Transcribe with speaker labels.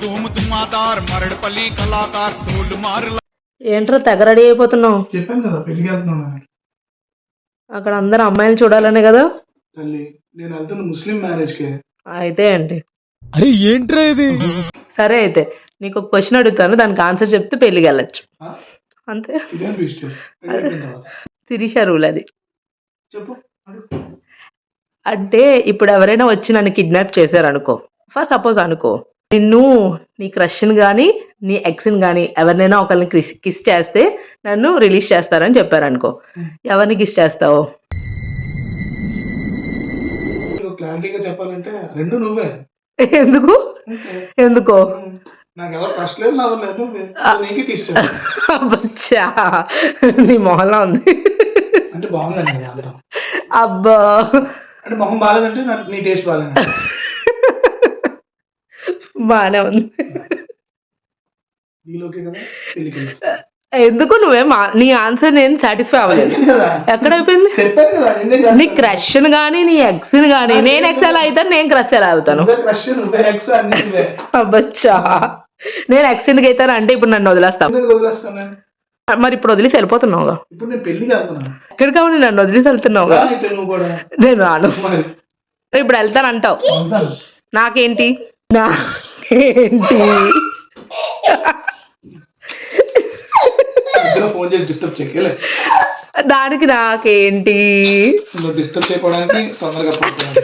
Speaker 1: तुम तुमादार मरड़पल्ली कलाकार ढोल मार
Speaker 2: ఏంట్రా తెగ రెడీ అయిపోతున్నావు?
Speaker 3: చెప్పాను కదా పెళ్లికి వెళ్తున్నాను.
Speaker 2: అక్కడ అందరు అమ్మాయిలు చూడాలనే కదా?
Speaker 3: తల్లి నేను వెళ్తున్న ముస్లిం మ్యారేజ్ కి.
Speaker 2: అయితే ఏంటి?
Speaker 4: అరే ఏంట్రా ఇది?
Speaker 2: సరే అయితే నీకు ఒక క్వశ్చన్ అడుగుతాను, దానికి ఆన్సర్ చెప్తే పెళ్లికి వెళ్ళచ్చు అంతే.
Speaker 3: ఇదేం ట్విస్ట్?
Speaker 2: శిరీష రూల్ అది.
Speaker 3: చెప్పు.
Speaker 2: అంటే ఇప్పుడు ఎవరైనా వచ్చి నన్ను కిడ్నాప్ చేశారు అనుకో, ఫర్ సపోజ్ అనుకో, నిన్ను నీ క్రష్ని కానీ నీ ఎక్స్ని కానీ ఎవరినైనా ఒకరిని కిస్ చేస్తే నన్ను రిలీజ్ చేస్తారని చెప్పారు అనుకో, ఎవరిని కిస్ చేస్తావు?
Speaker 3: క్లారిటీగా చెప్పాలంటే రెండు నువ్వే.
Speaker 2: ఎందుకు? ఎందుకో?
Speaker 3: నాకు ఎవరు ఫస్ట్ లేదు, లవ్ లేదు, నీకే కిస్
Speaker 2: అబ్బచ్చా, నీ మొహంలో ఉంది.
Speaker 3: అంటే బాగుందండి కదా అర్థం.
Speaker 2: అబ్బా,
Speaker 3: అంటే మొహం బాగాలేదంటే నాకు నీ టేస్ట్ బాగాలేదు.
Speaker 2: బానే ఉంది.
Speaker 3: నీలోకే కదా పెళ్ళికి
Speaker 2: ఎందుకు నువ్వే నీ ఆన్సర్ నేను సాటిస్ఫై అవ్వలేదు. ఎక్కడ అయిపోయింది?
Speaker 3: చెప్పాను కదా
Speaker 2: నీ క్రష్ గానీ నీ ఎక్స్ గానీ, నేను ఎక్స్ ఎలా అవుతాను, నేను క్రష్ ఎలా అవుతాను?
Speaker 3: క్రష్ నువ్వే ఎక్స్ అన్ని నువ్వే.
Speaker 2: అబ్బచ్చా, నేను ఎక్స్ ఎందుకు అవుతాను అంటే ఇప్పుడు నన్ను వదిలేస్తావు.
Speaker 3: వదిలేస్తాను నేను.
Speaker 2: మరి ఇప్పుడు వదిలేసి వెళ్ళిపోతున్నావుగా.
Speaker 3: ఇప్పుడు నేను పెళ్లికి వెళ్తున్నాను.
Speaker 2: ఎక్కడికి కావాలి? నన్ను వదిలేసి వెళ్తున్నావుగా.
Speaker 3: అయితే నువ్వు కూడా.
Speaker 2: నేను రాను.
Speaker 3: మరి
Speaker 2: ఇప్పుడు వెళ్తాను అంటావు.
Speaker 3: వెళ్తాను.
Speaker 2: నాకేంటి?
Speaker 3: ఫోన్ చేసి డిస్టర్బ్ చేయలే.
Speaker 2: దానికి నాకేంటి?
Speaker 3: నువ్వు డిస్టర్బ్ చేయడానికి తొందరగా పోతున్నాను.